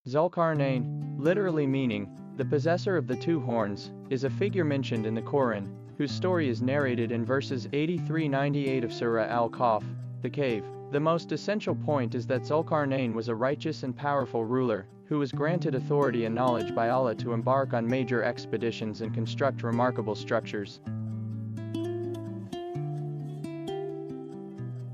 Dhul-Qurnayn, literally meaning, the possessor of the two horns, is a figure mentioned in the Quran, whose story is narrated in verses 83-98 of Surah Al-Kahf, the cave. The most essential point is that Dhul-Qurnayn was a righteous and powerful ruler, who was granted authority and knowledge by Allah to embark on major expeditions and construct remarkable structures.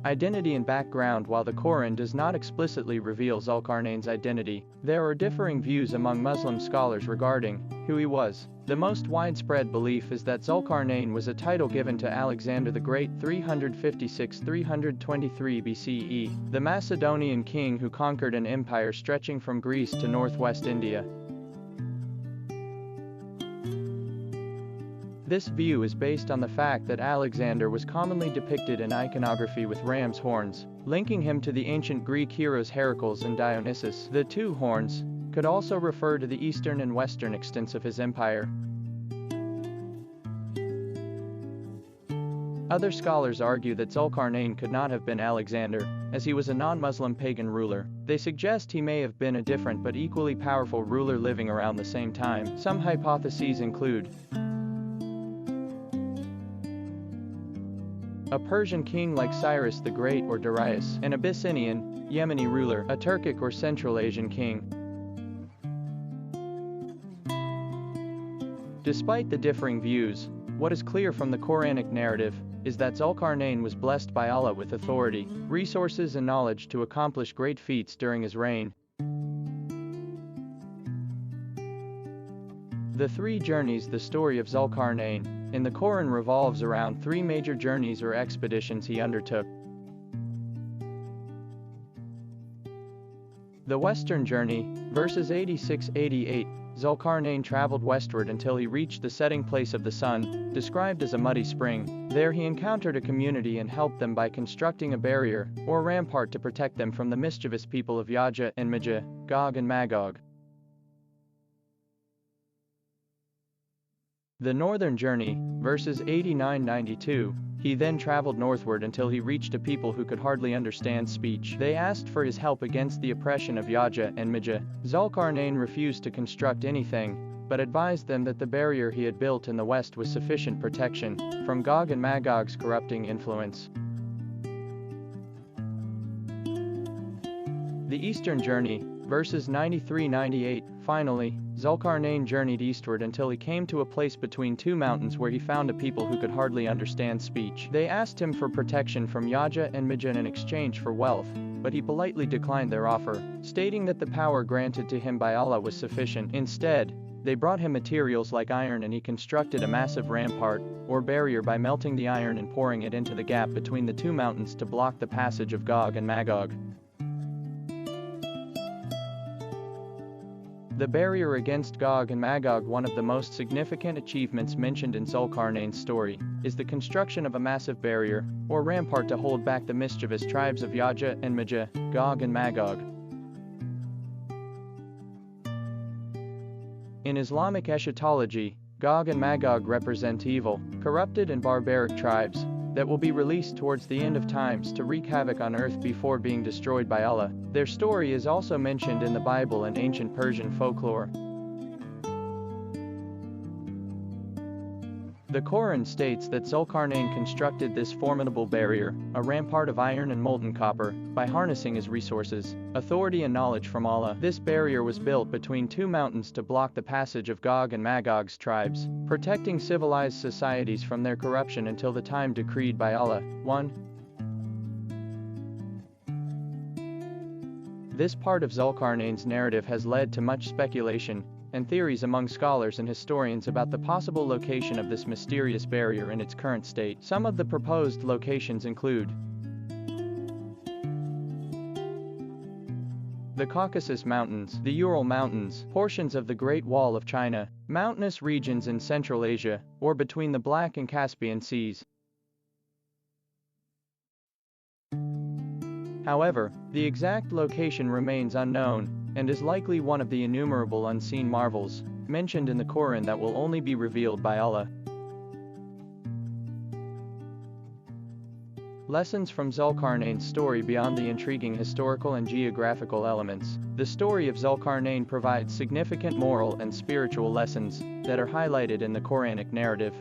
Identity and background. While the Quran does not explicitly reveal Dhul-Qurnayn's identity, there are differing views among Muslim scholars regarding who he was. The most widespread belief is that Dhul-Qurnayn was a title given to Alexander the Great 356-323 BCE, the Macedonian king who conquered an empire stretching from Greece to northwest India. This view is based on the fact that Alexander was commonly depicted in iconography with ram's horns, linking him to the ancient Greek heroes Heracles and Dionysus. The two horns could also refer to the eastern and western extents of his empire. Other scholars argue that Dhul-Qurnayn could not have been Alexander, as he was a non-Muslim pagan ruler. They suggest he may have been a different but equally powerful ruler living around the same time. Some hypotheses include a Persian king like Cyrus the Great or Darius, an Abyssinian, Yemeni ruler, a Turkic or Central Asian king. Despite the differing views, what is clear from the Quranic narrative is that Dhul-Qurnayn was blessed by Allah with authority, resources and knowledge to accomplish great feats during his reign. The three journeys. The story of Dhul-Qurnayn in the Quran revolves around three major journeys or expeditions he undertook. The Western Journey, verses 86-88, Dhul-Qurnayn traveled westward until he reached the setting place of the sun, described as a muddy spring. There he encountered a community and helped them by constructing a barrier, or rampart to protect them from the mischievous people of Ya'juj and Ma'juj, Gog and Magog. The Northern Journey, verses 89-92, he then traveled northward until he reached a people who could hardly understand speech. They asked for his help against the oppression of Ya'juj and Ma'juj. Dhul-Qurnayn refused to construct anything, but advised them that the barrier he had built in the west was sufficient protection from Gog and Magog's corrupting influence. The Eastern Journey, verses 93-98, finally, Dhul-Qurnayn journeyed eastward until he came to a place between two mountains where he found a people who could hardly understand speech. They asked him for protection from Ya'juj and Ma'juj in exchange for wealth, but he politely declined their offer, stating that the power granted to him by Allah was sufficient. Instead, they brought him materials like iron and he constructed a massive rampart, or barrier, by melting the iron and pouring it into the gap between the two mountains to block the passage of Gog and Magog. The barrier against Gog and Magog. One of the most significant achievements mentioned in Dhul-Qurnayn's story is the construction of a massive barrier, or rampart, to hold back the mischievous tribes of Ya'juj and Ma'juj, Gog and Magog. In Islamic eschatology, Gog and Magog represent evil, corrupted and barbaric tribes that will be released towards the end of times to wreak havoc on earth before being destroyed by Allah. Their story is also mentioned in the Bible and ancient Persian folklore. The Quran states that Dhul-Qurnayn constructed this formidable barrier, a rampart of iron and molten copper, by harnessing his resources, authority and knowledge from Allah. This barrier was built between two mountains to block the passage of Gog and Magog's tribes, protecting civilized societies from their corruption until the time decreed by Allah. 1. This part of Dhul-Qurnayn's narrative has led to much speculation and theories among scholars and historians about the possible location of this mysterious barrier in its current state. Some of the proposed locations include the Caucasus Mountains, the Ural Mountains, portions of the Great Wall of China, mountainous regions in Central Asia, or between the Black and Caspian Seas. However, the exact location remains unknown, and is likely one of the innumerable unseen marvels mentioned in the Quran that will only be revealed by Allah. Lessons from Dhul-Qurnayn's story. Beyond the intriguing historical and geographical elements, the story of Dhul-Qurnayn provides significant moral and spiritual lessons that are highlighted in the Quranic narrative.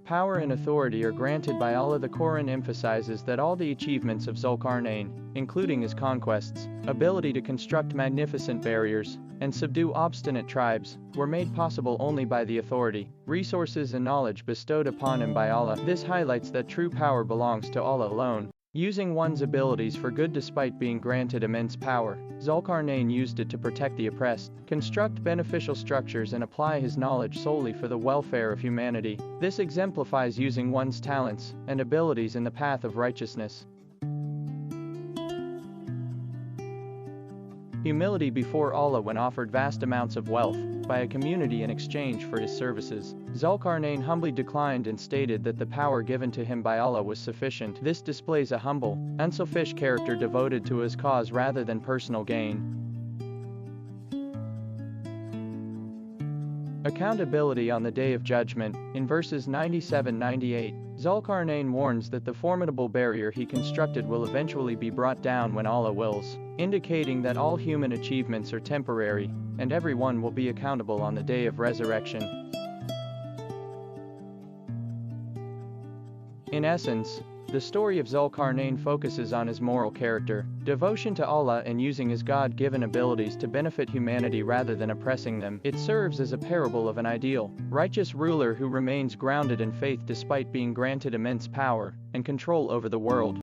Power and authority are granted by Allah. The Quran emphasizes that all the achievements of Dhul-Qurnayn, including his conquests, ability to construct magnificent barriers, and subdue obstinate tribes, were made possible only by the authority, resources and knowledge bestowed upon him by Allah. This highlights that true power belongs to Allah alone. Using one's abilities for good despite being granted immense power, Dhul-Qurnayn used it to protect the oppressed, construct beneficial structures and apply his knowledge solely for the welfare of humanity. This exemplifies using one's talents and abilities in the path of righteousness. Humility before Allah. When offered vast amounts of wealth by a community in exchange for his services, Dhul-Qurnayn humbly declined and stated that the power given to him by Allah was sufficient. This displays a humble, unselfish character devoted to his cause rather than personal gain. Accountability on the Day of Judgment. In verses 97-98, Dhul-Qurnayn warns that the formidable barrier he constructed will eventually be brought down when Allah wills, indicating that all human achievements are temporary, and everyone will be accountable on the day of resurrection. In essence, the story of Dhul-Qurnayn focuses on his moral character, devotion to Allah and using his God-given abilities to benefit humanity rather than oppressing them. It serves as a parable of an ideal, righteous ruler who remains grounded in faith despite being granted immense power and control over the world.